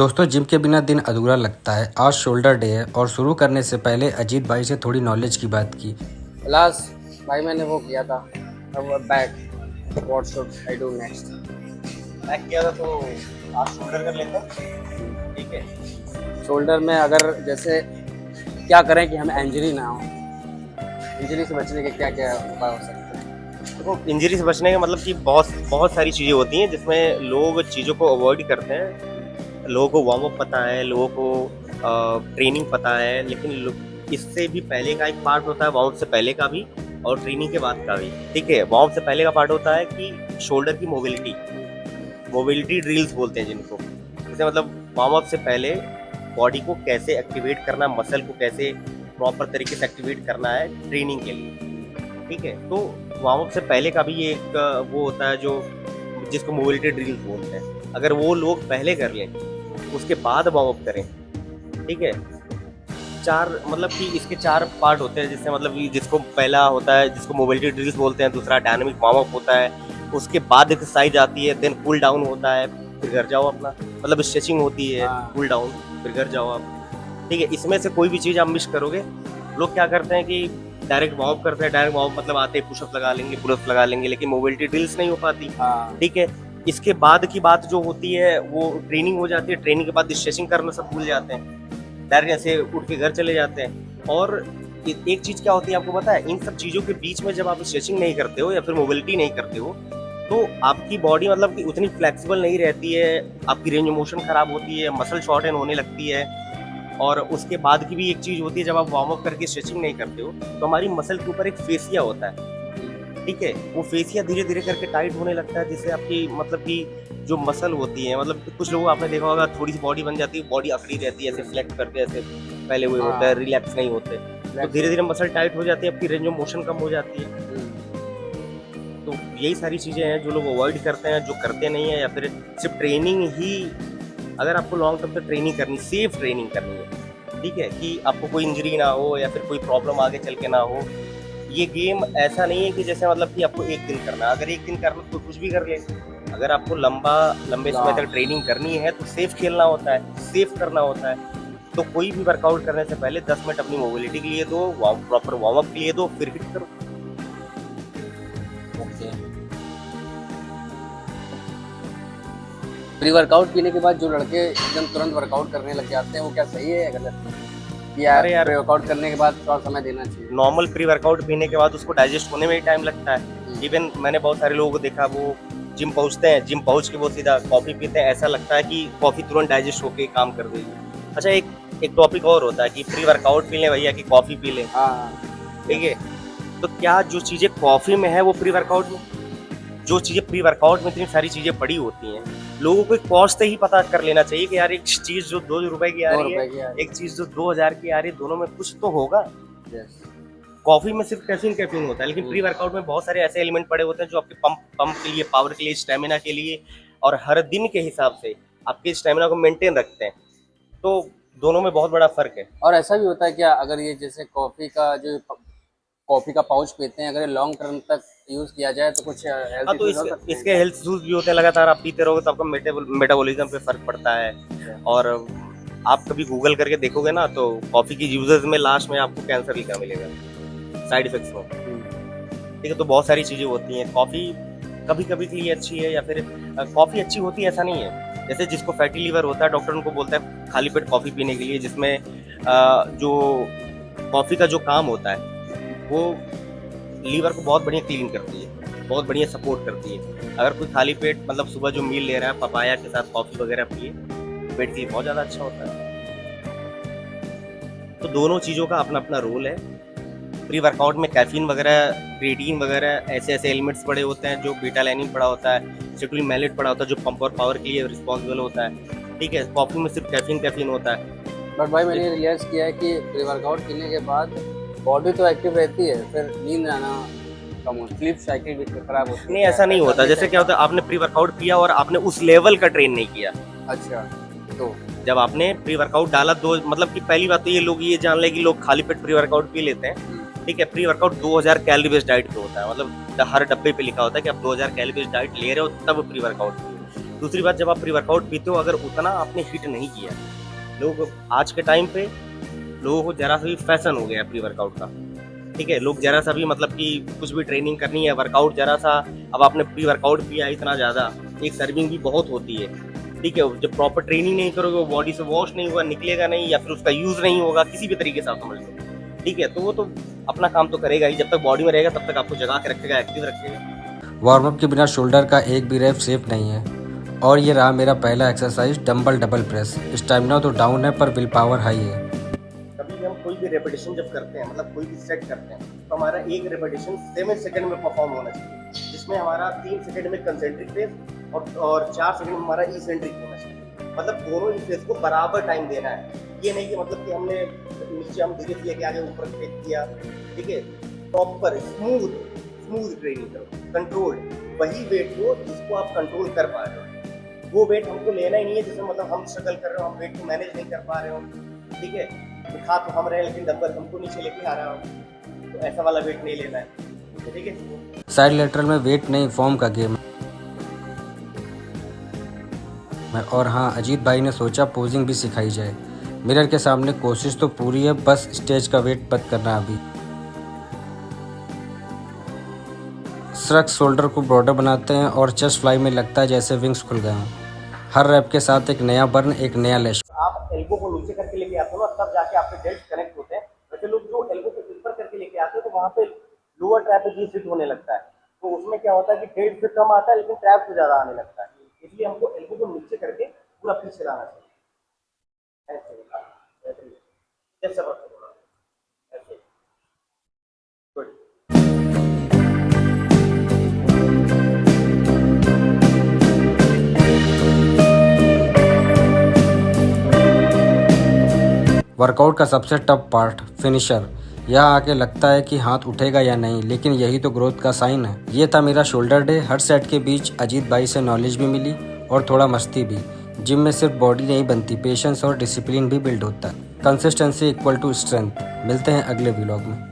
दोस्तों जिम के बिना दिन अधूरा लगता है। आज शोल्डर डे है और शुरू करने से पहले अजीत भाई से थोड़ी नॉलेज की बात की। लास्ट भाई मैंने वो किया था। अब back what should I do next. Back किया था तो आप शोल्डर कर लेते ठीक है। शोल्डर में अगर जैसे क्या करें कि हमें इंजरी ना हो, इंजरी से बचने के क्या क्या उपाय हो सकते हैं? देखो, इंजरी से बचने का मतलब कि बहुत बहुत सारी चीज़ें होती हैं जिसमें लोग चीज़ों को अवॉइड करते हैं। लोगों को वार्म अप पता है, लोगों को ट्रेनिंग पता है, लेकिन इससे भी पहले का एक पार्ट होता है, वार्म अप से पहले का भी और ट्रेनिंग के बाद का भी। ठीक है, वार्म अप से पहले का पार्ट होता है कि शोल्डर की मोबिलिटी ड्रिल्स बोलते हैं जिनको। जैसे मतलब वार्म अप से पहले बॉडी को कैसे एक्टिवेट करना है, मसल को कैसे प्रॉपर तरीके से एक्टिवेट करना है ट्रेनिंग के लिए। ठीक है, तो वार्म अप से पहले का भी एक वो होता है जो जिसको मोबिलिटी ड्रिल्स बोलते हैं। अगर वो लोग पहले कर लें उसके बाद वार्म अप करें। ठीक है, मतलब कि इसके 4 पार्ट होते हैं, जिससे मतलब कि जिसको पहला होता है जिसको मोबिलिटी ड्रिल्स बोलते हैं, दूसरा डायनामिक वार्म अप होता है, उसके बाद एक्सरसाइज आती है, देन कूल डाउन होता है, फिर घर जाओ अपना, मतलब स्ट्रेचिंग होती है, कूल डाउन, फिर घर जाओ आप। ठीक है, इसमें से कोई भी चीज़ आप मिस करोगे। लोग क्या करते हैं कि डायरेक्ट वार्म अप करते हैं, डायरेक्ट वार्म अप मतलब आते ही पुशअप लगा लेंगे, पुलअप लगा लेंगे, लेकिन मोबिलिटी ड्रिल्स नहीं हो पाती। ठीक है, इसके बाद की बात जो होती है वो ट्रेनिंग हो जाती है। ट्रेनिंग के बाद स्ट्रेचिंग करना सब भूल जाते हैं, डायरेक्ट ऐसे उठ के घर चले जाते हैं। और एक चीज़ क्या होती है आपको पता है, इन सब चीज़ों के बीच में जब आप स्ट्रेचिंग नहीं करते हो या फिर मोबिलिटी नहीं करते हो तो आपकी बॉडी मतलब कि उतनी फ्लेक्सिबल नहीं रहती है, आपकी रेंज ऑफ मोशन खराब होती है, मसल शॉर्टन होने लगती है। और उसके बाद की भी एक चीज़ होती है, जब आप वार्म अप करके स्ट्रेचिंग नहीं करते हो तो हमारी मसल के ऊपर एक फेसिया होता है। ठीक है, वो फेसिया धीरे धीरे करके टाइट होने लगता है, जिससे आपकी मतलब कि जो मसल होती है, मतलब कुछ लोगों आपने देखा होगा थोड़ी सी बॉडी बन जाती है, बॉडी अकड़ी रहती है, ऐसे फ्लेक्स करके ऐसे पहले हुए होता है, रिलैक्स नहीं होते, तो धीरे धीरे मसल टाइट हो जाती है, आपकी रेंज ऑफ मोशन कम हो जाती है। तो यही सारी चीज़ें हैं जो लोग अवॉइड करते हैं, जो करते नहीं है, या फिर सिर्फ ट्रेनिंग ही। अगर आपको लॉन्ग टर्म तक ट्रेनिंग करनी, सेफ ट्रेनिंग करनी है, ठीक है, कि आपको कोई इंजरी ना हो या फिर कोई प्रॉब्लम आगे चल के ना हो। ये गेम ऐसा नहीं है कि जैसे मतलब कि आपको एक दिन करना है, अगर एक दिन करना तो कुछ भी कर ले। अगर आपको लंबे समय तक ट्रेनिंग करनी है तो सेफ खेलना होता है, सेफ करना होता है। तो कोई भी वर्कआउट करने से पहले 10 मिनट अपनी मोबिलिटी के लिए दो, प्रॉपर वार्म अप के लिए दो, फिर हिट करो। ओके। प्री वर्कआउट पीने के बाद जो लड़के एकदम तुरंत वर्कआउट करने लग जाते हैं, वो क्या सही है या गलत है? अरे यार, प्री वर्कआउट करने के बाद थोड़ा समय देना चाहिए। नॉर्मल प्री वर्कआउट पीने के बाद उसको डाइजेस्ट होने में ही टाइम लगता है। इवन मैंने बहुत सारे लोगों को देखा, वो जिम पहुंचते हैं, जिम पहुंच के वो सीधा कॉफ़ी पीते हैं, ऐसा लगता है कि कॉफ़ी तुरंत डाइजेस्ट होके काम कर देगी। अच्छा, एक टॉपिक और होता है कि प्री वर्कआउट पी लें भैया कि कॉफ़ी पी लें। ठीक है, तो क्या जो चीज़ें कॉफ़ी में है वो प्री वर्कआउट में, जो चीज़ें प्री वर्कआउट में इतनी सारी चीज़ें पड़ी होती हैं, लोगों को कॉस्ट से ही पता कर लेना चाहिए कि यार एक चीज़ जो 2 रुपए की आ रही है, एक चीज़ जो 2000 की आ रही है, दोनों में कुछ तो होगा। कॉफी में सिर्फ कैफीन होता है, लेकिन प्री वर्कआउट में बहुत सारे ऐसे एलिमेंट पड़े होते हैं जो आपके पंप के लिए, पावर के लिए, स्टेमिना के लिए और हर दिन के हिसाब से आपके स्टेमिना को मेंटेन रखते हैं। तो दोनों में बहुत बड़ा फर्क है। और ऐसा भी होता है क्या, अगर ये जैसे कॉफी का पाउच पीते हैं, अगर ये लॉन्ग टर्म तक यूज किया जाए तो कुछ हेल्थ तो इश्यूज हो सकते हैं? इसके हेल्थ इश्यूज भी होते हैं। लगातार आप पीते रहोगे तो आपका मेटाबॉलिज्म पे फर्क पड़ता है। और आप कभी गूगल करके देखोगे ना तो कॉफी की यूजर्स में लास्ट में आपको कैंसर लिखा मिलेगा साइड इफेक्ट्स में। ठीक है, तो बहुत सारी चीज़ें होती हैं। कॉफ़ी कभी कभी के लिए अच्छी है, या फिर कॉफ़ी अच्छी होती है ऐसा नहीं है। जैसे जिसको फैटी लीवर होता है, डॉक्टर उनको बोलता है खाली पेट कॉफ़ी पीने के लिए, जिसमें जो कॉफ़ी का जो काम होता है वो लीवर को बहुत बढ़िया क्लीन करती है, बहुत बढ़िया सपोर्ट करती है। अगर कोई खाली पेट मतलब सुबह जो मील ले रहा है, पपाया के साथ कॉफ़ी वगैरह पिए, पेट के लिए बहुत ज़्यादा अच्छा होता है। तो दोनों चीज़ों का अपना अपना रोल है। प्री वर्कआउट में कैफीन वगैरह, क्रिएटिन वगैरह ऐसे एलिमेंट्स पड़े होते हैं, जो बीटा लैनिन पड़ा होता है, सिट्रुलिन मैलेट पड़ा होता है, जो पंप और पावर के लिए रिस्पॉन्सिबल होता है। ठीक है, कॉफ़ी में सिर्फ कैफीन होता है। बट भाई मैंने रियलाइज किया है कि प्री वर्कआउट पीने के बाद बॉडी तो एक्टिव रहती है, फिर नींद आना कम हो, स्लीप साइकिल भी खराब होती है। नहीं, ऐसा नहीं होता। जैसे क्या होता है, आपने प्री वर्कआउट किया और आपने उस लेवल का ट्रेन नहीं किया। अच्छा, तो जब आपने प्री वर्कआउट डाला, दो मतलब कि पहली बात तो ये लोग ये जान ले कि लोग खाली पेट प्री वर्कआउट पी लेते हैं। ठीक है, pre workout 2000 calorie based diet पे होता है, मतलब हर डब्बे पे लिखा होता है कि आप 2000 कैलोरी बेस्ड डाइट ले रहे हो तब प्री वर्कआउट। दूसरी बात, जब आप प्री वर्कआउट पीते हो, अगर उतना आपने हिट नहीं किया, लोग आज के टाइम पे लोगों को जरा सा भी फैशन हो गया प्री वर्कआउट का, ठीक है। लोग जरा सा भी मतलब कि कुछ भी ट्रेनिंग करनी है, वर्कआउट जरा सा, अब आपने प्री वर्कआउट पिया इतना ज़्यादा, एक सर्विंग भी बहुत होती है, ठीक है। जब प्रॉपर ट्रेनिंग नहीं करोगे, वो बॉडी से वॉश नहीं होगा, निकलेगा नहीं, या फिर उसका यूज़ नहीं होगा किसी भी तरीके से, आप समझ लो, ठीक है। तो वो तो अपना काम तो करेगा ही, जब तक बॉडी में रहेगा तब तक आपको जगा के रखेगा, एक्टिव रखेगा। वार्म अप के बिना शोल्डर का एक भी रैप सेफ नहीं है। और ये रहा मेरा पहला exercise, dumbbell double press. Stamina तो डाउन है पर विल पावर हाई है। कभी भी हम कोई भी रेपिटेशन जब करते हैं, मतलब कोई भी सेट करते हैं, तो हमारा एक रेपिटेशन 7 सेकंड में परफॉर्म होना चाहिए, जिसमें हमारा 3 सेकंड में कंसेंट्रिक फेज और 4 सेकंड में हमारा इसेंट्रिक होना चाहिए। मतलब दोनों ही फेज को बराबर टाइम देना है। ये नहीं कि मतलब कि हमने नीचे हम धीरे धीरे आगे ऊपर फेंक किया, ठीक है। प्रॉपर स्मूथ ट्रेनिंग करो, कंट्रोल, वही वेट को जिसको आप कंट्रोल कर पा रहे हो। वो वेट हमको लेना ही नहीं है जिसमें मतलब हम स्ट्रगल कर रहे हो, हम वेट को मैनेज नहीं कर पा रहे हो, ठीक है। उठा तो हम रहे लेकिन डंबल हमको नीचे लेके आ रहा हो, तो ऐसा वाला वेट नहीं लेना है, ठीक है। साइड लेटरल में वेट नहीं, फॉर्म का गेम है। और हाँ, अजीत भाई ने सोचा पोजिंग भी सिखाई जाए। मिरर के सामने कोशिश तो पूरी है, बस स्टेज का वेट बंद करना अभी। स्ट्रक्स शोल्डर को ब्रॉडर बनाते हैं और चेस्ट फ्लाई में लगता है जैसे विंग्स खुल गए हैं। हर रैप के साथ एक नया बर्न, एक नया लेश। आप एल्बो को नीचे करके लेके आते हो ना, तब जाके आपके डेल्ट कनेक्ट होते हैं। वैसे लोग जो एल्बो को ऊपर करके लेके आते हैं तो वहाँ पे लोअर ट्रैपेजियस फिट होने लगता है, तो उसमें क्या होता है कि डेल्ट फिट कम आता है लेकिन ट्रैप से ज़्यादा आने लगता है। इसलिए हमको एल्बो को नीचे करके पूरा पीछे लाना चाहिए, ऐसे गुड। वर्कआउट का सबसे टफ पार्ट, फिनिशर। यहाँ आके लगता है कि हाथ उठेगा या नहीं, लेकिन यही तो ग्रोथ का साइन है। ये था मेरा शोल्डर डे। हर सेट के बीच अजीत भाई से नॉलेज भी मिली और थोड़ा मस्ती भी। जिम में सिर्फ बॉडी नहीं बनती, पेशेंस और डिसिप्लिन भी बिल्ड होता है। Consistency equal to strength. मिलते हैं अगले व्लॉग में।